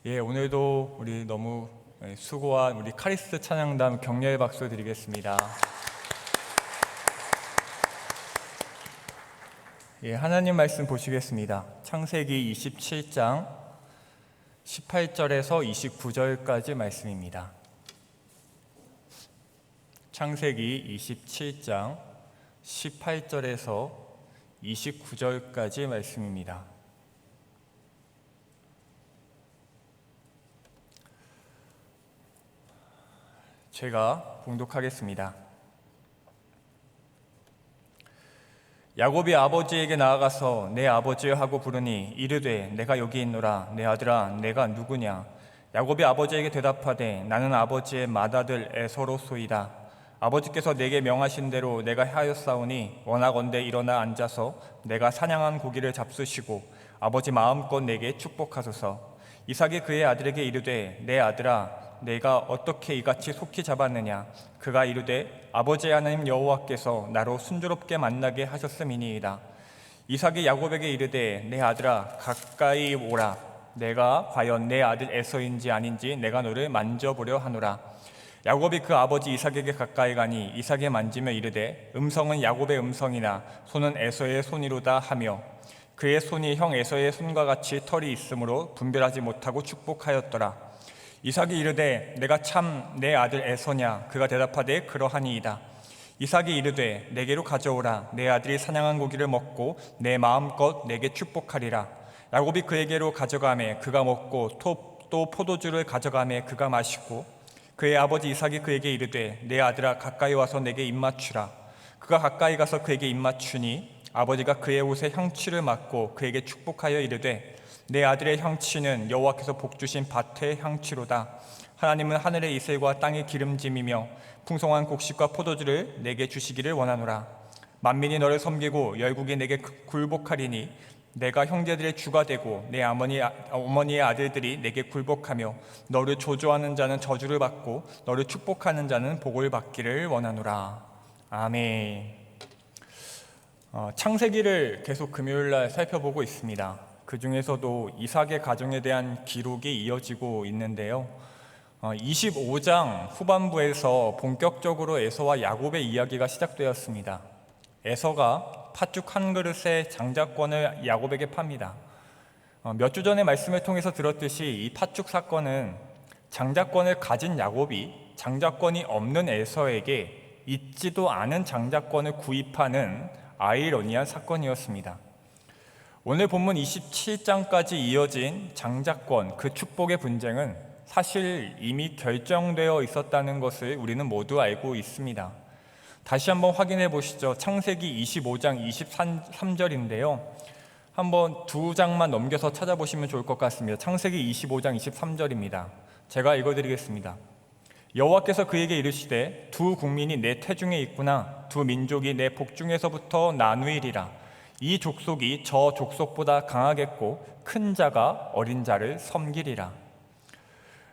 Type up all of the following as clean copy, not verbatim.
오늘도 우리 너무 수고한 우리 카리스트 찬양단 격려의 박수 드리겠습니다. 하나님 말씀 보시겠습니다. 창세기 27장 18절에서 29절까지 말씀입니다. 창세기 27장 18절에서 29절까지 말씀입니다. 제가 봉독하겠습니다. 야곱이 아버지에게 나아가서 내 아버지여 하고 부르니 이르되 내가 여기 있노라. 내 아들아 내가 누구냐? 야곱이 아버지에게 대답하되 나는 아버지의 맏아들 에서로소이다. 아버지께서 내게 명하신 대로 내가 하였사오니 원하건대 일어나 앉아서 내가 사냥한 고기를 잡수시고 아버지 마음껏 내게 축복하소서. 이삭이 그의 아들에게 이르되 내 아들아 내가 어떻게 이같이 속히 잡았느냐? 그가 이르되 아버지 하나님 여호와께서 나로 순조롭게 만나게 하셨음이니이다. 이삭이 야곱에게 이르되 내 아들아 가까이 오라. 내가 과연 내 아들 에서인지 아닌지 내가 너를 만져보려 하노라. 야곱이 그 아버지 이삭에게 가까이 가니 이삭이 만지며 이르되 음성은 야곱의 음성이나 손은 에서의 손이로다 하며 그의 손이 형 에서의 손과 같이 털이 있으므로 분별하지 못하고 축복하였더라. 이삭이 이르되 내가 참 내 아들 에서냐? 그가 대답하되 그러하니이다. 이삭이 이르되 내게로 가져오라. 내 아들이 사냥한 고기를 먹고 내 마음껏 내게 축복하리라. 야곱이 그에게로 가져가매 그가 먹고 또 포도주를 가져가매 그가 마시고 그의 아버지 이삭이 그에게 이르되 내 아들아 가까이 와서 내게 입맞추라. 그가 가까이 가서 그에게 입맞추니 아버지가 그의 옷에 향취를 맡고 그에게 축복하여 이르되 내 아들의 향취는 여호와께서 복주신 밭의 향취로다. 하나님은 하늘의 이슬과 땅의 기름짐이며 풍성한 곡식과 포도주를 내게 주시기를 원하노라. 만민이 너를 섬기고 열국이 내게 굴복하리니 내가 형제들의 주가 되고 내 어머니의 아들들이 내게 굴복하며 너를 조조하는 자는 저주를 받고 너를 축복하는 자는 복을 받기를 원하노라. 아멘. 창세기를 계속 금요일날 살펴보고 있습니다. 그 중에서도 이삭의 가정에 대한 기록이 이어지고 있는데요. 25장 후반부에서 본격적으로 에서와 야곱의 이야기가 시작되었습니다. 에서가 팥죽 한 그릇의 장자권을 야곱에게 팝니다. 몇 주 전에 말씀을 통해서 들었듯이 이 팥죽 사건은 장자권을 가진 야곱이 장자권이 없는 에서에게 있지도 않은 장자권을 구입하는 아이러니한 사건이었습니다. 오늘 본문 27장까지 이어진 장자권, 그 축복의 분쟁은 사실 이미 결정되어 있었다는 것을 우리는 모두 알고 있습니다. 다시 한번 확인해 보시죠. 창세기 25장 23절인데요. 한번 두 장만 넘겨서 찾아보시면 좋을 것 같습니다. 창세기 25장 23절입니다. 제가 읽어드리겠습니다. 여호와께서 그에게 이르시되 두 국민이 내 태중에 있구나. 두 민족이 내 복중에서부터 나누이리라. 이 족속이 저 족속보다 강하겠고 큰 자가 어린 자를 섬기리라.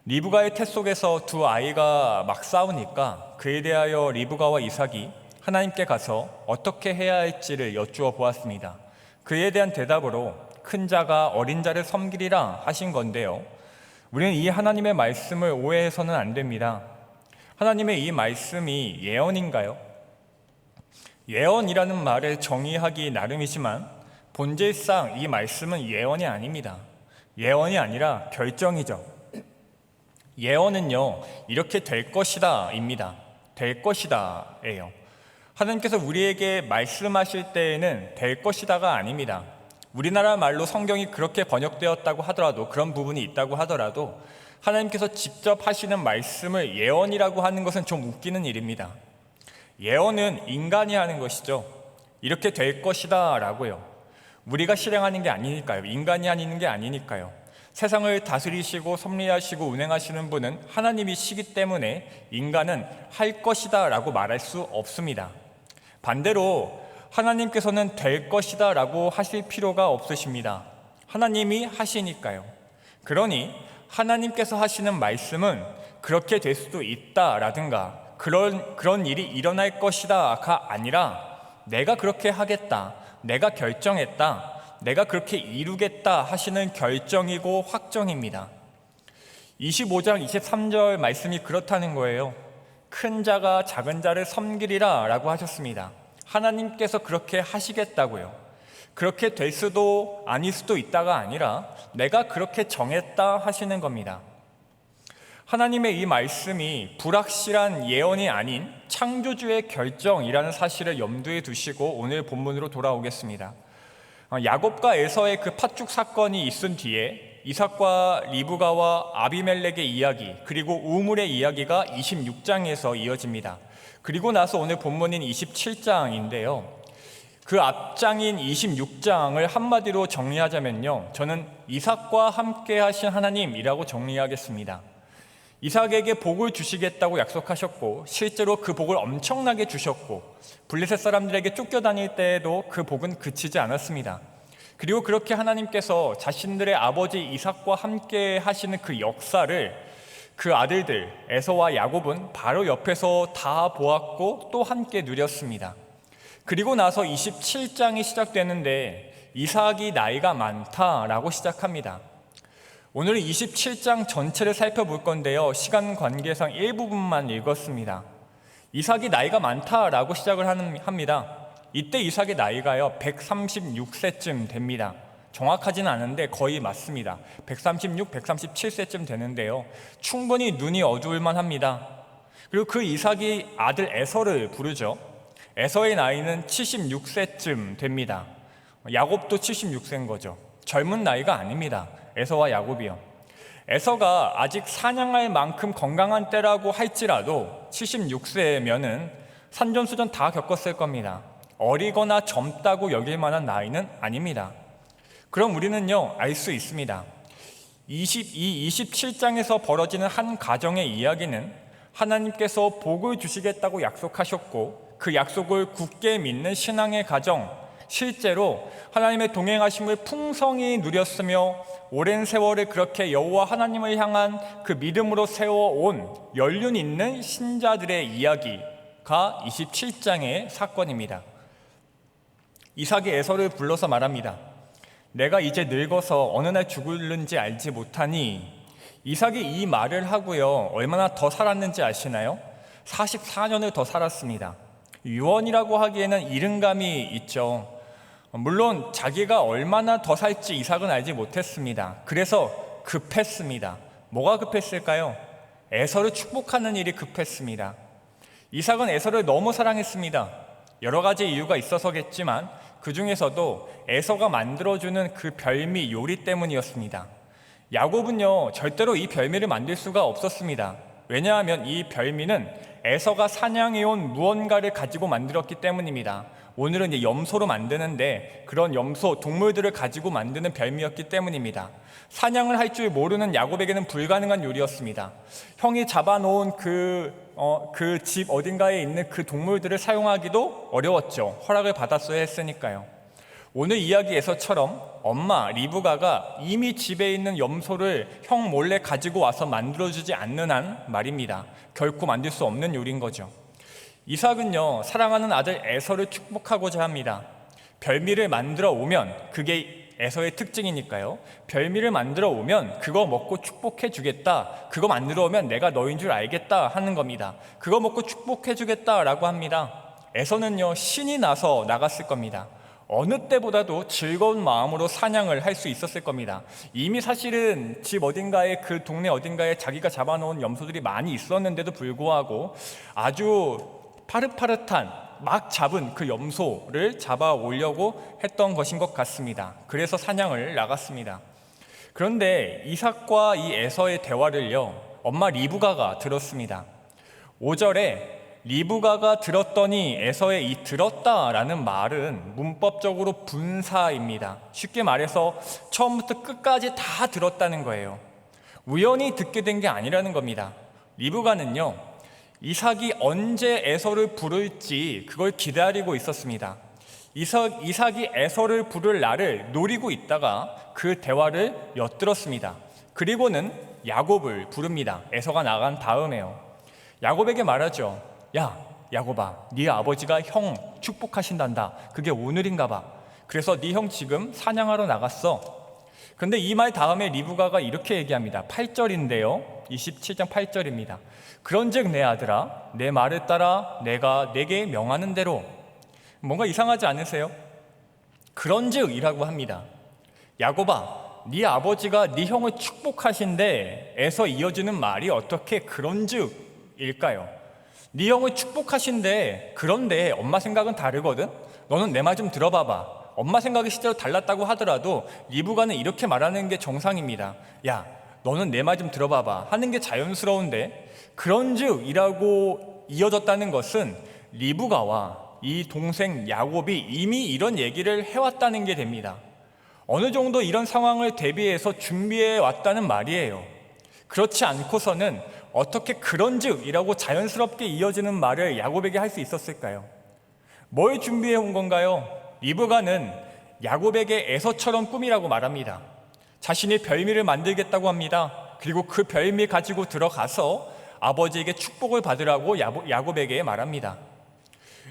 리브가의 태 속에서 두 아이가 막 싸우니까 그에 대하여 리브가와 이삭이 하나님께 가서 어떻게 해야 할지를 여쭈어 보았습니다. 그에 대한 대답으로 큰 자가 어린 자를 섬기리라 하신 건데요. 우리는 이 하나님의 말씀을 오해해서는 안 됩니다. 하나님의 이 말씀이 예언인가요? 예언이라는 말을 정의하기 나름이지만 본질상 이 말씀은 예언이 아닙니다. 예언이 아니라 결정이죠. 예언은요, 이렇게 될 것이다 입니다. 될 것이다 예요. 하나님께서 우리에게 말씀하실 때에는 될 것이다가 아닙니다. 우리나라 말로 성경이 그렇게 번역되었다고 하더라도, 그런 부분이 있다고 하더라도 하나님께서 직접 하시는 말씀을 예언이라고 하는 것은 좀 웃기는 일입니다. 예언은 인간이 하는 것이죠. 이렇게 될 것이다 라고요. 우리가 실행하는 게 아니니까요. 인간이 하는 게 아니니까요. 세상을 다스리시고 섭리하시고 운행하시는 분은 하나님이시기 때문에 인간은 할 것이다 라고 말할 수 없습니다. 반대로 하나님께서는 될 것이다 라고 하실 필요가 없으십니다. 하나님이 하시니까요. 그러니 하나님께서 하시는 말씀은 그렇게 될 수도 있다라든가 그런 일이 일어날 것이다가 아니라 내가 그렇게 하겠다, 내가 결정했다, 내가 그렇게 이루겠다 하시는 결정이고 확정입니다. 25장 23절 말씀이 그렇다는 거예요. 큰 자가 작은 자를 섬기리라 라고 하셨습니다. 하나님께서 그렇게 하시겠다고요. 그렇게 될 수도 아닐 수도 있다가 아니라 내가 그렇게 정했다 하시는 겁니다. 하나님의 이 말씀이 불확실한 예언이 아닌 창조주의 결정이라는 사실을 염두에 두시고 오늘 본문으로 돌아오겠습니다. 야곱과 에서의 그 팥죽 사건이 있은 뒤에 이삭과 리브가와 아비멜렉의 이야기, 그리고 우물의 이야기가 26장에서 이어집니다. 그리고 나서 오늘 본문인 27장인데요. 그 앞장인 26장을 한마디로 정리하자면요, 저는 이삭과 함께 하신 하나님이라고 정리하겠습니다. 이삭에게 복을 주시겠다고 약속하셨고 실제로 그 복을 엄청나게 주셨고 블레셋 사람들에게 쫓겨다닐 때에도 그 복은 그치지 않았습니다. 그리고 그렇게 하나님께서 자신들의 아버지 이삭과 함께 하시는 그 역사를 그 아들들 에서와 야곱은 바로 옆에서 다 보았고 또 함께 누렸습니다. 그리고 나서 27장이 시작되는데 이삭이 나이가 많다라고 시작합니다. 오늘은 27장 전체를 살펴볼 건데요, 시간 관계상 일부분만 읽었습니다. 이삭이 나이가 많다라고 시작을 합니다. 이때 이삭의 나이가요 136세쯤 됩니다. 정확하지는 않은데 거의 맞습니다. 136, 137세쯤 되는데요, 충분히 눈이 어두울만 합니다. 그리고 그 이삭이 아들 에서를 부르죠. 에서의 나이는 76세쯤 됩니다. 야곱도 76세인 거죠. 젊은 나이가 아닙니다. 에서와 야곱이요. 에서가 아직 사냥할 만큼 건강한 때라고 할지라도 76세면은 산전수전 다 겪었을 겁니다. 어리거나 젊다고 여길 만한 나이는 아닙니다. 그럼 우리는요, 알 수 있습니다. 27장에서 벌어지는 한 가정의 이야기는 하나님께서 복을 주시겠다고 약속하셨고 그 약속을 굳게 믿는 신앙의 가정, 실제로 하나님의 동행하심을 풍성히 누렸으며 오랜 세월을 그렇게 여호와 하나님을 향한 그 믿음으로 세워온 연륜 있는 신자들의 이야기가 27장의 사건입니다. 이삭이 에서를 불러서 말합니다. 내가 이제 늙어서 어느 날 죽을는지 알지 못하니. 이삭이 이 말을 하고요, 얼마나 더 살았는지 아시나요? 44년을 더 살았습니다. 유언이라고 하기에는 이른감이 있죠. 물론 자기가 얼마나 더 살지 이삭은 알지 못했습니다. 그래서 급했습니다. 뭐가 급했을까요? 에서를 축복하는 일이 급했습니다. 이삭은 에서를 너무 사랑했습니다. 여러 가지 이유가 있어서겠지만 그 중에서도 에서가 만들어주는 그 별미 요리 때문이었습니다. 야곱은요, 절대로 이 별미를 만들 수가 없었습니다. 왜냐하면 이 별미는 에서가 사냥해온 무언가를 가지고 만들었기 때문입니다. 오늘은 이제 염소로 만드는데 그런 염소, 동물들을 가지고 만드는 별미였기 때문입니다. 사냥을 할 줄 모르는 야곱에게는 불가능한 요리였습니다. 형이 잡아놓은 그 집 어딘가에 있는 그 동물들을 사용하기도 어려웠죠. 허락을 받았어야 했으니까요. 오늘 이야기에서처럼 엄마 리브가가 이미 집에 있는 염소를 형 몰래 가지고 와서 만들어주지 않는 한 말입니다. 결코 만들 수 없는 요리인 거죠. 이삭은요, 사랑하는 아들 에서를 축복하고자 합니다. 별미를 만들어 오면, 그게 에서의 특징이니까요, 별미를 만들어 오면 그거 먹고 축복해 주겠다, 그거 만들어 오면 내가 너인 줄 알겠다 하는 겁니다. 그거 먹고 축복해 주겠다라고 합니다. 에서는요, 신이 나서 나갔을 겁니다. 어느 때보다도 즐거운 마음으로 사냥을 할 수 있었을 겁니다. 이미 사실은 집 어딘가에, 그 동네 어딘가에 자기가 잡아놓은 염소들이 많이 있었는데도 불구하고 아주 파릇파릇한 막 잡은 그 염소를 잡아오려고 했던 것인 것 같습니다. 그래서 사냥을 나갔습니다. 그런데 이삭과 이 에서의 대화를요, 엄마 리브가가 들었습니다. 5절에 리브가가 들었더니 에서의 이 들었다라는 말은 문법적으로 분사입니다. 쉽게 말해서 처음부터 끝까지 다 들었다는 거예요. 우연히 듣게 된 게 아니라는 겁니다. 리브가는요, 이삭이 언제 에서를 부를지 그걸 기다리고 있었습니다. 이삭이 에서를 부를 날을 노리고 있다가 그 대화를 엿들었습니다. 그리고는 야곱을 부릅니다. 에서가 나간 다음에요. 야곱에게 말하죠. 야, 야곱아, 네 아버지가 형 축복하신단다. 그게 오늘인가 봐. 그래서 네 형 지금 사냥하러 나갔어. 그런데 이 말 다음에 리브가가 이렇게 얘기합니다. 8절인데요. 27장 8절입니다. 그런즉 내 아들아, 내 말을 따라 내가 내게 명하는 대로. 뭔가 이상하지 않으세요? 그런즉이라고 합니다. 야곱아, 네 아버지가 네 형을 축복하신데 에서 이어지는 말이 어떻게 그런즉일까요? 네 형을 축복하신데 그런데 엄마 생각은 다르거든? 너는 내 말 좀 들어봐봐. 엄마 생각이 실제로 달랐다고 하더라도 리브가는 이렇게 말하는 게 정상입니다. 야, 너는 내 말 좀 들어봐봐 하는 게 자연스러운데 그런즉이라고 이어졌다는 것은 리브가와 이 동생 야곱이 이미 이런 얘기를 해왔다는 게 됩니다. 어느 정도 이런 상황을 대비해서 준비해 왔다는 말이에요. 그렇지 않고서는 어떻게 그런즉이라고 자연스럽게 이어지는 말을 야곱에게 할 수 있었을까요? 뭘 준비해 온 건가요? 리브가는 야곱에게 에서처럼 꿈이라고 말합니다. 자신이 별미를 만들겠다고 합니다. 그리고 그 별미 가지고 들어가서 아버지에게 축복을 받으라고 야곱에게 말합니다.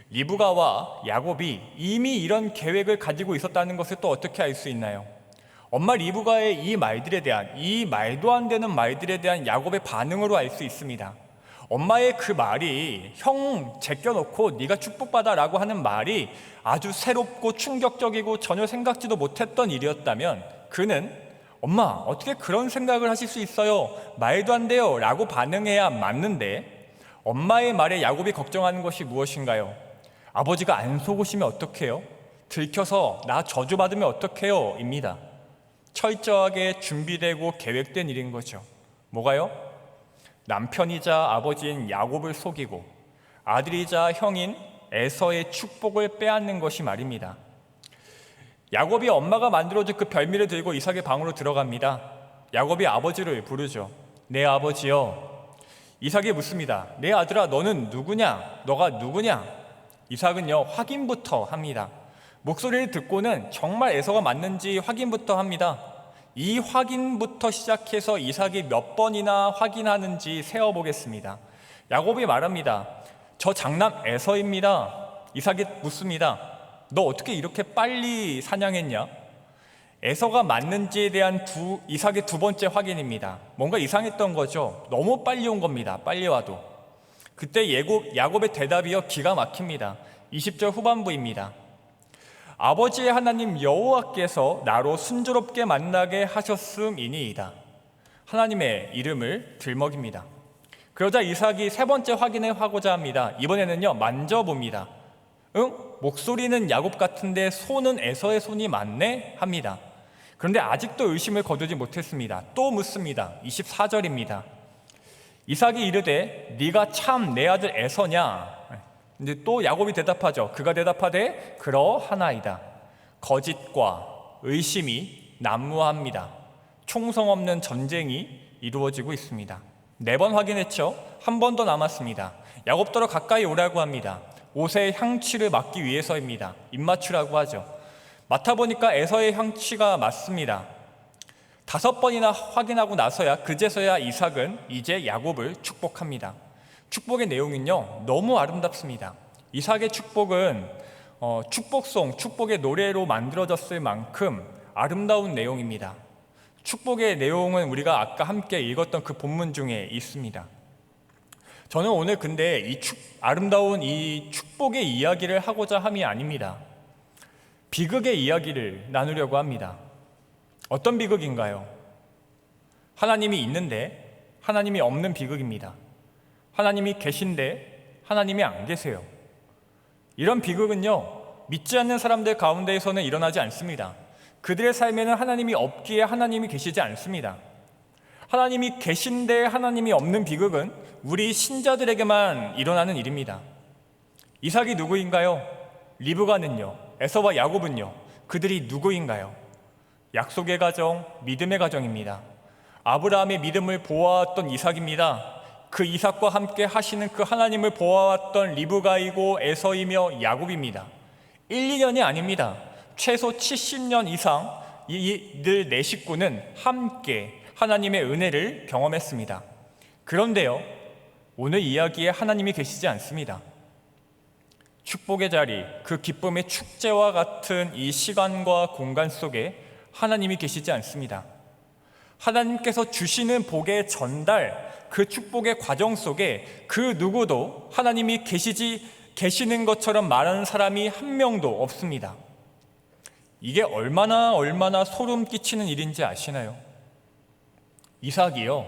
리브가와 야곱이 이미 이런 계획을 가지고 있었다는 것을 또 어떻게 알 수 있나요? 엄마 리브가의 이 말들에 대한, 이 말도 안 되는 말들에 대한 야곱의 반응으로 알 수 있습니다. 엄마의 그 말이 형 제껴놓고 네가 축복받아 라고 하는 말이 아주 새롭고 충격적이고 전혀 생각지도 못했던 일이었다면 그는 엄마 어떻게 그런 생각을 하실 수 있어요? 말도 안 돼요 라고 반응해야 맞는데 엄마의 말에 야곱이 걱정하는 것이 무엇인가요? 아버지가 안 속으시면 어떡해요? 들켜서 나 저주받으면 어떡해요? 입니다. 철저하게 준비되고 계획된 일인 거죠. 뭐가요? 남편이자 아버지인 야곱을 속이고 아들이자 형인 에서의 축복을 빼앗는 것이 말입니다. 야곱이 엄마가 만들어준 그 별미를 들고 이삭의 방으로 들어갑니다. 야곱이 아버지를 부르죠. 내 아버지여. 이삭이 묻습니다. 내 아들아 너는 누구냐? 너가 누구냐? 이삭은요 확인부터 합니다. 목소리를 듣고는 정말 에서가 맞는지 확인부터 합니다. 이 확인부터 시작해서 이삭이 몇 번이나 확인하는지 세어보겠습니다. 야곱이 말합니다. 저 장남 에서입니다. 이삭이 묻습니다. 너 어떻게 이렇게 빨리 사냥했냐? 에서가 맞는지에 대한 이삭의 두 번째 확인입니다. 뭔가 이상했던 거죠. 너무 빨리 온 겁니다. 빨리 와도. 그때 야곱의 대답이요 기가 막힙니다. 20절 후반부입니다. 아버지의 하나님 여호와께서 나로 순조롭게 만나게 하셨음이니이다. 하나님의 이름을 들먹입니다. 그러자 이삭이 세 번째 확인을 하고자 합니다. 이번에는요 만져봅니다. 목소리는 야곱 같은데 손은 에서의 손이 맞네? 합니다. 그런데 아직도 의심을 거두지 못했습니다. 또 묻습니다. 24절입니다. 이삭이 이르되 네가 참 내 아들 에서냐? 근데 또 야곱이 대답하죠. 그가 대답하되 그러하나이다. 거짓과 의심이 난무합니다. 총성 없는 전쟁이 이루어지고 있습니다. 4번 확인했죠. 한 번 더 남았습니다. 야곱더러 가까이 오라고 합니다. 옷의 향취를 막기 위해서입니다. 입맞추라고 하죠. 맡아보니까 에서의 향취가 맞습니다. 5번이나 확인하고 나서야 그제서야 이삭은 이제 야곱을 축복합니다. 축복의 내용은요 너무 아름답습니다. 이삭의 축복은 축복송, 축복의 노래로 만들어졌을 만큼 아름다운 내용입니다. 축복의 내용은 우리가 아까 함께 읽었던 그 본문 중에 있습니다. 저는 오늘 근데 아름다운 이 축복의 이야기를 하고자 함이 아닙니다. 비극의 이야기를 나누려고 합니다. 어떤 비극인가요? 하나님이 있는데 하나님이 없는 비극입니다. 하나님이 계신데 하나님이 안 계세요. 이런 비극은요 믿지 않는 사람들 가운데에서는 일어나지 않습니다. 그들의 삶에는 하나님이 없기에 하나님이 계시지 않습니다. 하나님이 계신데 하나님이 없는 비극은 우리 신자들에게만 일어나는 일입니다. 이삭이 누구인가요? 리브가는요? 에서와 야곱은요? 그들이 누구인가요? 약속의 가정, 믿음의 가정입니다. 아브라함의 믿음을 보아왔던 이삭입니다. 그 이삭과 함께 하시는 그 하나님을 보아왔던 리브가이고 에서이며 야곱입니다. 1, 2년이 아닙니다. 최소 70년 이상 이들 네 식구는 함께 하나님의 은혜를 경험했습니다. 그런데요, 오늘 이야기에 하나님이 계시지 않습니다. 축복의 자리, 그 기쁨의 축제와 같은 이 시간과 공간 속에 하나님이 계시지 않습니다. 하나님께서 주시는 복의 전달, 그 축복의 과정 속에 그 누구도 하나님이 계시는 것처럼 말하는 사람이 한 명도 없습니다. 이게 얼마나 소름 끼치는 일인지 아시나요? 이삭이요,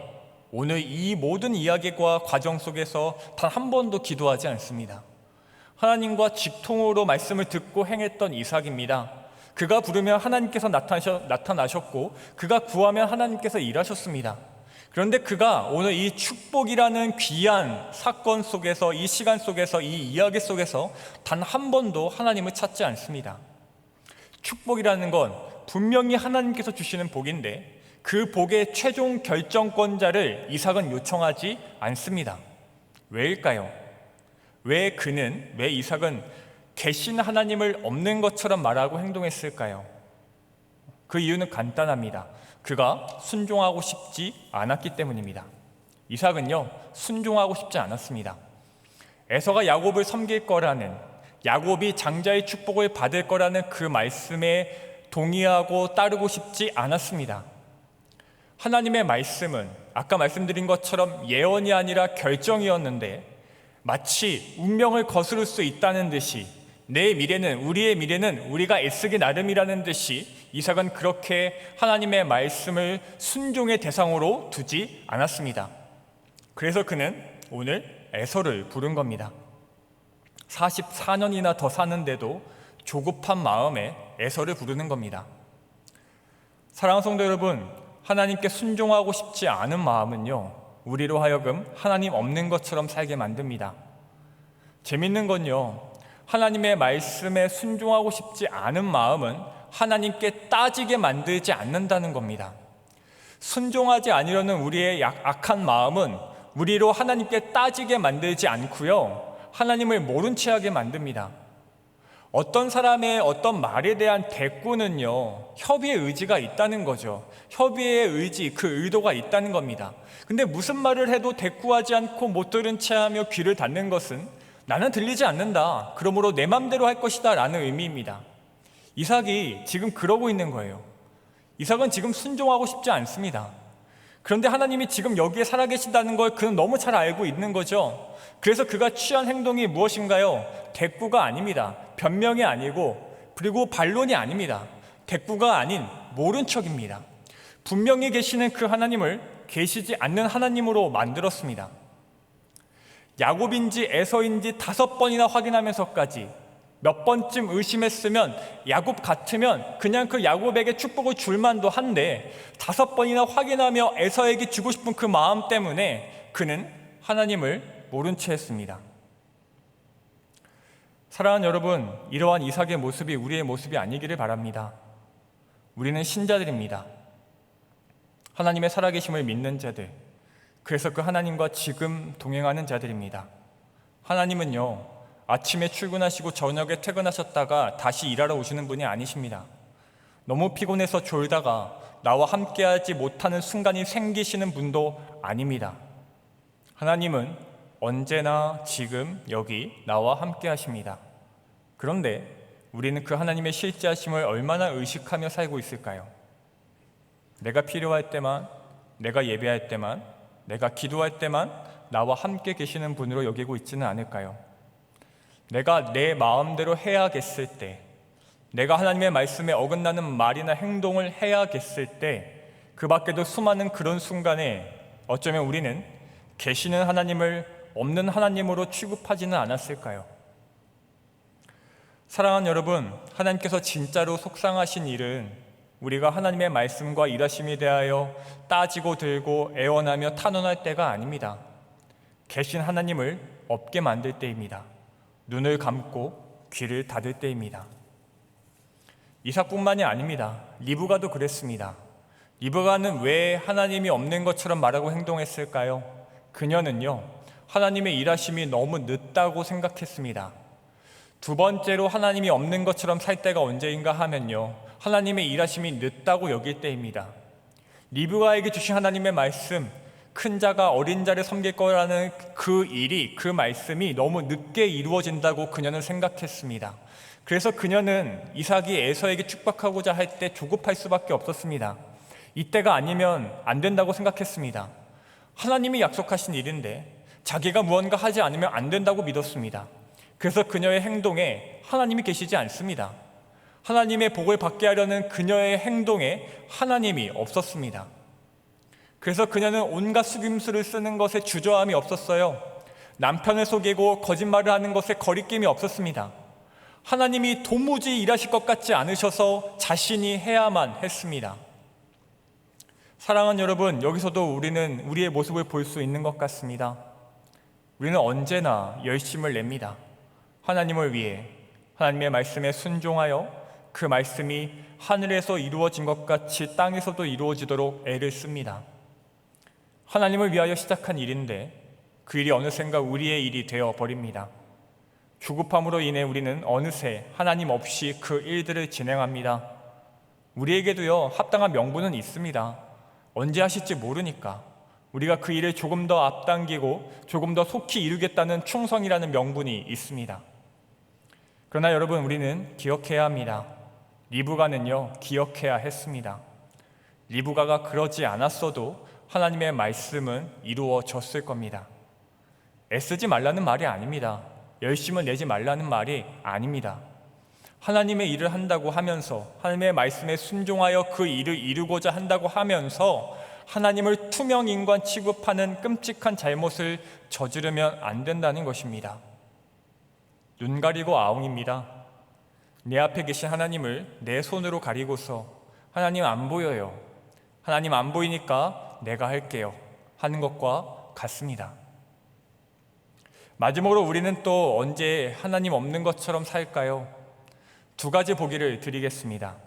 오늘 이 모든 이야기과 과정 속에서 단 한 번도 기도하지 않습니다. 하나님과 직통으로 말씀을 듣고 행했던 이삭입니다. 그가 부르면 하나님께서 나타나셨고 그가 구하면 하나님께서 일하셨습니다. 그런데 그가 오늘 이 축복이라는 귀한 사건 속에서, 이 시간 속에서, 이 이야기 속에서 단 한 번도 하나님을 찾지 않습니다. 축복이라는 건 분명히 하나님께서 주시는 복인데 그 복의 최종 결정권자를 이삭은 요청하지 않습니다. 왜일까요? 왜 이삭은 계신 하나님을 없는 것처럼 말하고 행동했을까요? 그 이유는 간단합니다. 그가 순종하고 싶지 않았기 때문입니다. 이삭은요, 순종하고 싶지 않았습니다. 에서가 야곱을 섬길 거라는, 야곱이 장자의 축복을 받을 거라는 그 말씀에 동의하고 따르고 싶지 않았습니다. 하나님의 말씀은 아까 말씀드린 것처럼 예언이 아니라 결정이었는데 마치 운명을 거스를 수 있다는 듯이 우리의 미래는 우리가 애쓰기 나름이라는 듯이 이삭은 그렇게 하나님의 말씀을 순종의 대상으로 두지 않았습니다. 그래서 그는 오늘 에서를 부른 겁니다. 44년이나 더 사는데도 조급한 마음에 에서를 부르는 겁니다. 사랑하는 성도 여러분, 하나님께 순종하고 싶지 않은 마음은요, 우리로 하여금 하나님 없는 것처럼 살게 만듭니다. 재밌는 건요, 하나님의 말씀에 순종하고 싶지 않은 마음은 하나님께 따지게 만들지 않는다는 겁니다. 순종하지 않으려는 우리의 악한 마음은 우리로 하나님께 따지게 만들지 않고요, 하나님을 모른 채 하게 만듭니다. 어떤 사람의 어떤 말에 대한 대꾸는요, 협의의 의지가 있다는 거죠. 협의의 의지, 그 의도가 있다는 겁니다. 근데 무슨 말을 해도 대꾸하지 않고 못 들은 채 하며 귀를 닫는 것은 나는 들리지 않는다, 그러므로 내 맘대로 할 것이다 라는 의미입니다. 이삭이 지금 그러고 있는 거예요. 이삭은 지금 순종하고 싶지 않습니다. 그런데 하나님이 지금 여기에 살아계신다는 걸 그는 너무 잘 알고 있는 거죠. 그래서 그가 취한 행동이 무엇인가요? 대꾸가 아닙니다. 변명이 아니고, 그리고 반론이 아닙니다. 대꾸가 아닌 모른 척입니다. 분명히 계시는 그 하나님을 계시지 않는 하나님으로 만들었습니다. 야곱인지 에서인지 5번이나 확인하면서까지 몇 번쯤 의심했으면 야곱 같으면 그냥 그 야곱에게 축복을 줄 만도 한데 5번이나 확인하며 에서에게 주고 싶은 그 마음 때문에 그는 하나님을 모른 채 했습니다. 사랑하는 여러분, 이러한 이삭의 모습이 우리의 모습이 아니기를 바랍니다. 우리는 신자들입니다. 하나님의 살아계심을 믿는 자들, 그래서 그 하나님과 지금 동행하는 자들입니다. 하나님은요, 아침에 출근하시고 저녁에 퇴근하셨다가 다시 일하러 오시는 분이 아니십니다. 너무 피곤해서 졸다가 나와 함께하지 못하는 순간이 생기시는 분도 아닙니다. 하나님은 언제나 지금 여기 나와 함께 하십니다. 그런데 우리는 그 하나님의 실제하심을 얼마나 의식하며 살고 있을까요? 내가 필요할 때만, 내가 예배할 때만, 내가 기도할 때만 나와 함께 계시는 분으로 여기고 있지는 않을까요? 내가 내 마음대로 해야겠을 때, 내가 하나님의 말씀에 어긋나는 말이나 행동을 해야겠을 때, 그 밖에도 수많은 그런 순간에 어쩌면 우리는 계시는 하나님을 없는 하나님으로 취급하지는 않았을까요? 사랑하는 여러분, 하나님께서 진짜로 속상하신 일은 우리가 하나님의 말씀과 일하심에 대하여 따지고 들고 애원하며 탄원할 때가 아닙니다. 계신 하나님을 없게 만들 때입니다. 눈을 감고 귀를 닫을 때입니다. 이삭뿐만이 아닙니다. 리브가도 그랬습니다. 리브가는 왜 하나님이 없는 것처럼 말하고 행동했을까요? 그녀는요, 하나님의 일하심이 너무 늦다고 생각했습니다. 두 번째로 하나님이 없는 것처럼 살 때가 언제인가 하면요, 하나님의 일하심이 늦다고 여길 때입니다. 리브가에게 주신 하나님의 말씀, 큰 자가 어린 자를 섬길 거라는 그 일이, 그 말씀이 너무 늦게 이루어진다고 그녀는 생각했습니다. 그래서 그녀는 이삭이 에서에게 축복하고자 할 때 조급할 수밖에 없었습니다. 이때가 아니면 안 된다고 생각했습니다. 하나님이 약속하신 일인데 자기가 무언가 하지 않으면 안 된다고 믿었습니다. 그래서 그녀의 행동에 하나님이 계시지 않습니다. 하나님의 복을 받게 하려는 그녀의 행동에 하나님이 없었습니다. 그래서 그녀는 온갖 속임수를 쓰는 것에 주저함이 없었어요. 남편을 속이고 거짓말을 하는 것에 거리낌이 없었습니다. 하나님이 도무지 일하실 것 같지 않으셔서 자신이 해야만 했습니다. 사랑하는 여러분, 여기서도 우리는 우리의 모습을 볼 수 있는 것 같습니다. 우리는 언제나 열심을 냅니다. 하나님을 위해, 하나님의 말씀에 순종하여 그 말씀이 하늘에서 이루어진 것 같이 땅에서도 이루어지도록 애를 씁니다. 하나님을 위하여 시작한 일인데 그 일이 어느샌가 우리의 일이 되어버립니다. 주급함으로 인해 우리는 어느새 하나님 없이 그 일들을 진행합니다. 우리에게도요, 합당한 명분은 있습니다. 언제 하실지 모르니까 우리가 그 일을 조금 더 앞당기고 조금 더 속히 이루겠다는 충성이라는 명분이 있습니다. 그러나 여러분, 우리는 기억해야 합니다. 리브가는요, 기억해야 했습니다. 리브가가 그러지 않았어도 하나님의 말씀은 이루어졌을 겁니다. 애쓰지 말라는 말이 아닙니다. 열심을 내지 말라는 말이 아닙니다. 하나님의 일을 한다고 하면서, 하나님의 말씀에 순종하여 그 일을 이루고자 한다고 하면서 하나님을 투명인간 취급하는 끔찍한 잘못을 저지르면 안 된다는 것입니다. 눈 가리고 아웅입니다. 내 앞에 계신 하나님을 내 손으로 가리고서 하나님 안 보여요, 하나님 안 보이니까 내가 할게요 하는 것과 같습니다. 마지막으로 우리는 또 언제 하나님 없는 것처럼 살까요? 두 가지 보기를 드리겠습니다.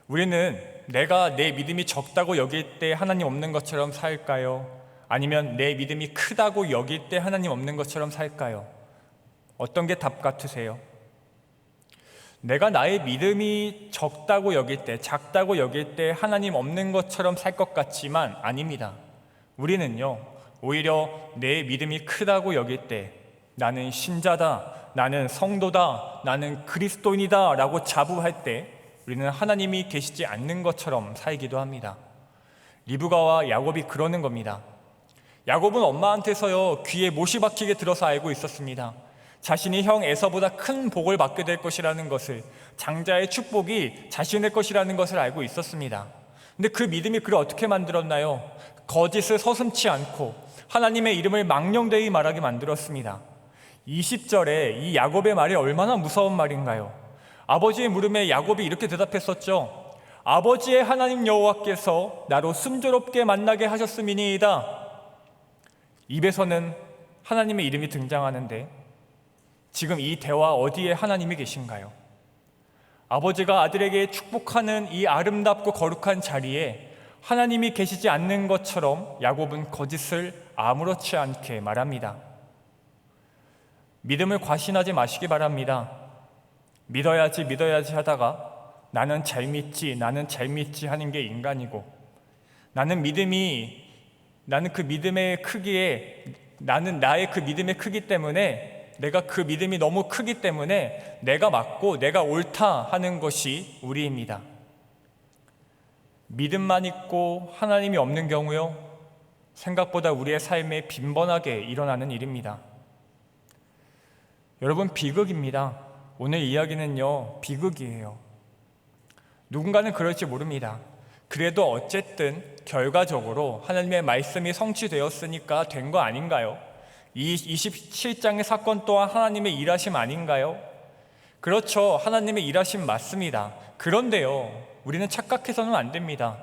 우리는 내가 내 믿음이 적다고 여길 때 하나님 없는 것처럼 살까요? 아니면 내 믿음이 크다고 여길 때 하나님 없는 것처럼 살까요? 어떤 게 답 같으세요? 내가 나의 믿음이 적다고 여길 때, 작다고 여길 때 하나님 없는 것처럼 살 것 같지만 아닙니다. 우리는요, 오히려 내 믿음이 크다고 여길 때 나는 신자다, 나는 성도다, 나는 그리스도인이다 라고 자부할 때 우리는 하나님이 계시지 않는 것처럼 살기도 합니다. 리브가와 야곱이 그러는 겁니다. 야곱은 엄마한테서요, 귀에 못이 박히게 들어서 알고 있었습니다. 자신이 형 에서보다 큰 복을 받게 될 것이라는 것을, 장자의 축복이 자신의 것이라는 것을 알고 있었습니다. 근데 그 믿음이 그를 어떻게 만들었나요? 거짓을 서슴지 않고 하나님의 이름을 망령되이 말하게 만들었습니다. 20절에 이 야곱의 말이 얼마나 무서운 말인가요? 아버지의 물음에 야곱이 이렇게 대답했었죠. 아버지의 하나님 여호와께서 나로 순조롭게 만나게 하셨음이니이다. 입에서는 하나님의 이름이 등장하는데 지금 이 대화 어디에 하나님이 계신가요? 아버지가 아들에게 축복하는 이 아름답고 거룩한 자리에 하나님이 계시지 않는 것처럼 야곱은 거짓을 아무렇지 않게 말합니다. 믿음을 과신하지 마시기 바랍니다. 믿어야지 하다가 나는 잘 믿지 하는 게 인간이고, 나는 그 믿음의 크기에, 나는 나의 그 믿음의 크기 때문에, 내가 그 믿음이 너무 크기 때문에 내가 맞고 내가 옳다 하는 것이 우리입니다. 믿음만 있고 하나님이 없는 경우요, 생각보다 우리의 삶에 빈번하게 일어나는 일입니다. 여러분, 비극입니다. 오늘 이야기는요, 비극이에요. 누군가는 그럴지 모릅니다. 그래도 어쨌든 결과적으로 하나님의 말씀이 성취되었으니까 된 거 아닌가요? 이 27장의 사건 또한 하나님의 일하심 아닌가요? 그렇죠. 하나님의 일하심 맞습니다. 그런데요, 우리는 착각해서는 안 됩니다.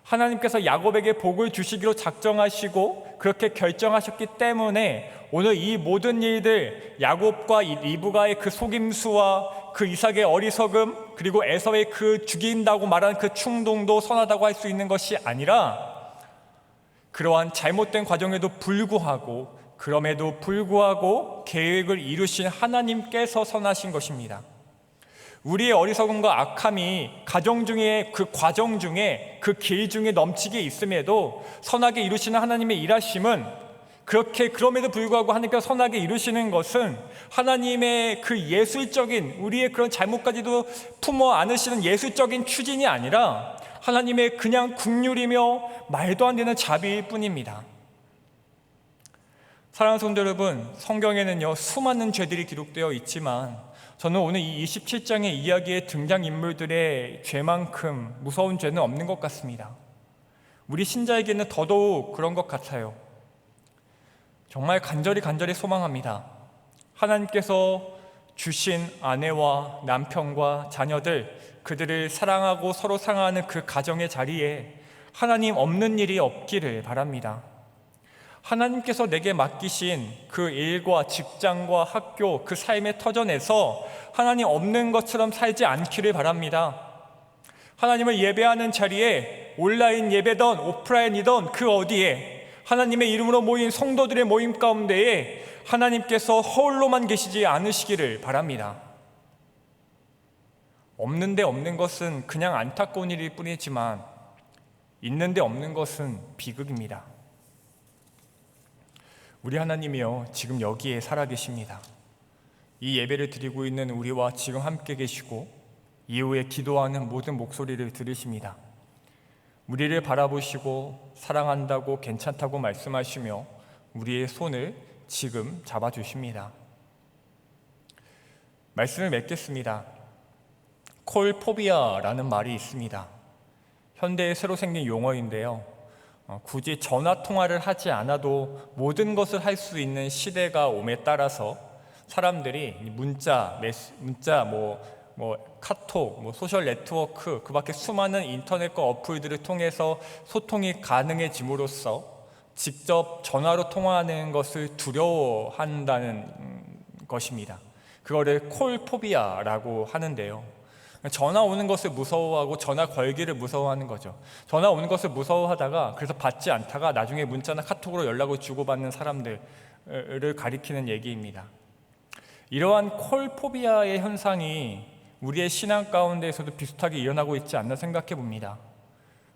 하나님께서 야곱에게 복을 주시기로 작정하시고 그렇게 결정하셨기 때문에 오늘 이 모든 일들, 야곱과 리브가의 그 속임수와 그 이삭의 어리석음, 그리고 에서의 그 죽인다고 말하는 그 충동도 선하다고 할 수 있는 것이 아니라, 그러한 잘못된 과정에도 불구하고, 그럼에도 불구하고 계획을 이루신 하나님께서 선하신 것입니다. 우리의 어리석음과 악함이 가정 중에, 그 과정 중에, 그 길 중에 넘치게 있음에도 선하게 이루시는 하나님의 일하심은 그럼에도 불구하고 하나님께서 선하게 이루시는 것은 하나님의 그 예술적인, 우리의 그런 잘못까지도 품어 안으시는 예술적인 추진이 아니라 하나님의 그냥 긍휼이며 말도 안 되는 자비일 뿐입니다. 사랑하는 성도 여러분, 성경에는요 수많은 죄들이 기록되어 있지만 저는 오늘 이 27장의 이야기의 등장인물들의 죄만큼 무서운 죄는 없는 것 같습니다. 우리 신자에게는 더더욱 그런 것 같아요. 정말 간절히 소망합니다. 하나님께서 주신 아내와 남편과 자녀들, 그들을 사랑하고 서로 사랑하는 그 가정의 자리에 하나님 없는 일이 없기를 바랍니다. 하나님께서 내게 맡기신 그 일과 직장과 학교, 그 삶의 터전에서 하나님 없는 것처럼 살지 않기를 바랍니다. 하나님을 예배하는 자리에 온라인 예배든 오프라인이든 그 어디에 하나님의 이름으로 모인 성도들의 모임 가운데에 하나님께서 홀로만 계시지 않으시기를 바랍니다. 없는데 없는 것은 그냥 안타까운 일일 뿐이지만 있는데 없는 것은 비극입니다. 우리 하나님이요 지금 여기에 살아계십니다. 이 예배를 드리고 있는 우리와 지금 함께 계시고 이후에 기도하는 모든 목소리를 들으십니다. 우리를 바라보시고 사랑한다고 괜찮다고 말씀하시며 우리의 손을 지금 잡아주십니다. 말씀을 맺겠습니다. 콜포비아라는 말이 있습니다. 현대에 새로 생긴 용어인데요, 굳이 전화 통화를 하지 않아도 모든 것을 할 수 있는 시대가 옴에 따라서 사람들이 문자, 카톡, 소셜 네트워크, 그 밖에 수많은 인터넷과 어플들을 통해서 소통이 가능해짐으로써 직접 전화로 통화하는 것을 두려워한다는 것입니다. 그거를 콜포비아라고 하는데요, 전화 오는 것을 무서워하고 전화 걸기를 무서워하는 거죠. 전화 오는 것을 무서워하다가 그래서 받지 않다가 나중에 문자나 카톡으로 연락을 주고받는 사람들을 가리키는 얘기입니다. 이러한 콜포비아의 현상이 우리의 신앙 가운데에서도 비슷하게 일어나고 있지 않나 생각해 봅니다.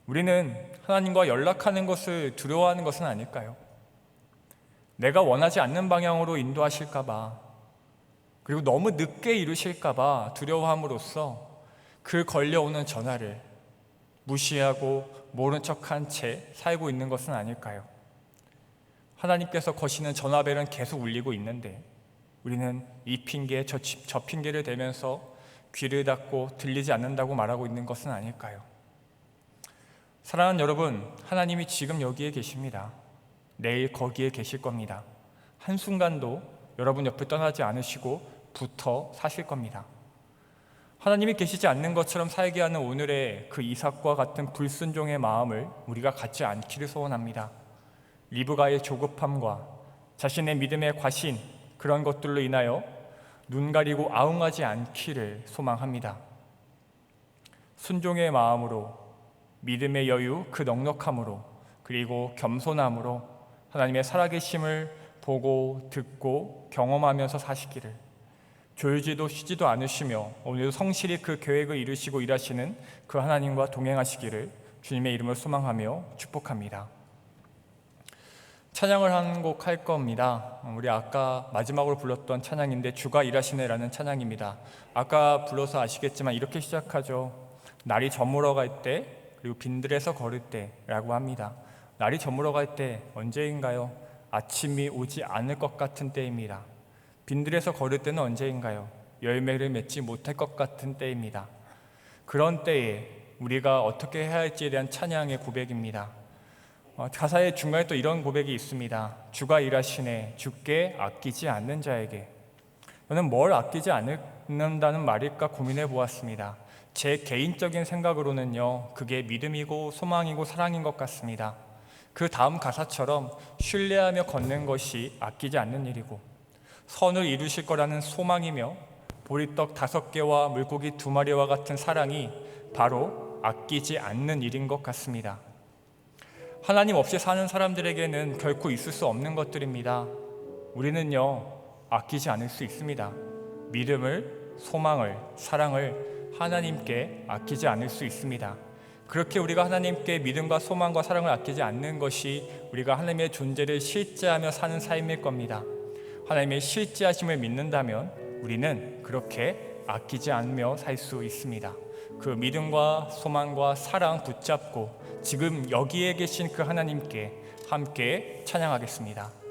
우리는 하나님과 연락하는 것을 두려워하는 것은 아닐까요? 내가 원하지 않는 방향으로 인도하실까 봐, 그리고 너무 늦게 이루실까 봐 두려워함으로써 그 걸려오는 전화를 무시하고 모른 척한 채 살고 있는 것은 아닐까요? 하나님께서 거시는 전화벨은 계속 울리고 있는데 우리는 이 핑계 저 핑계를 대면서 귀를 닫고 들리지 않는다고 말하고 있는 것은 아닐까요? 사랑하는 여러분, 하나님이 지금 여기에 계십니다. 내일 거기에 계실 겁니다. 한순간도 여러분 옆을 떠나지 않으시고 붙어 사실 겁니다. 하나님이 계시지 않는 것처럼 살게 하는 오늘의 그 이삭과 같은 불순종의 마음을 우리가 갖지 않기를 소원합니다. 리브가의 조급함과 자신의 믿음의 과신, 그런 것들로 인하여 눈 가리고 아웅하지 않기를 소망합니다. 순종의 마음으로, 믿음의 여유, 그 넉넉함으로, 그리고 겸손함으로 하나님의 살아계심을 보고 듣고 경험하면서 사시기를, 졸지도 쉬지도 않으시며 오늘도 성실히 그 계획을 이루시고 일하시는 그 하나님과 동행하시기를 주님의 이름을 소망하며 축복합니다. 찬양을 한 곡 할 겁니다. 우리 아까 마지막으로 불렀던 찬양인데 주가 일하시네라는 찬양입니다. 아까 불러서 아시겠지만 이렇게 시작하죠. 날이 저물어 갈 때, 그리고 빈들에서 걸을 때라고 합니다. 날이 저물어 갈 때 언제인가요? 아침이 오지 않을 것 같은 때입니다. 빈들에서 걸을 때는 언제인가요? 열매를 맺지 못할 것 같은 때입니다. 그런 때에 우리가 어떻게 해야 할지에 대한 찬양의 고백입니다. 가사의 중간에 또 이런 고백이 있습니다. 주가 일하시네, 주께 아끼지 않는 자에게. 저는 뭘 아끼지 않는다는 말일까 고민해 보았습니다. 제 개인적인 생각으로는요, 그게 믿음이고 소망이고 사랑인 것 같습니다. 그 다음 가사처럼 신뢰하며 걷는 것이 아끼지 않는 일이고, 선을 이루실 거라는 소망이며 보리떡 5개와 물고기 2마리와 같은 사랑이 바로 아끼지 않는 일인 것 같습니다. 하나님 없이 사는 사람들에게는 결코 있을 수 없는 것들입니다. 우리는요, 아끼지 않을 수 있습니다. 믿음을, 소망을, 사랑을 하나님께 아끼지 않을 수 있습니다. 그렇게 우리가 하나님께 믿음과 소망과 사랑을 아끼지 않는 것이 우리가 하나님의 존재를 실제하며 사는 삶일 겁니다. 하나님의 실제하심을 믿는다면 우리는 그렇게 아끼지 않으며 살 수 있습니다. 그 믿음과 소망과 사랑 붙잡고 지금 여기에 계신 그 하나님께 함께 찬양하겠습니다.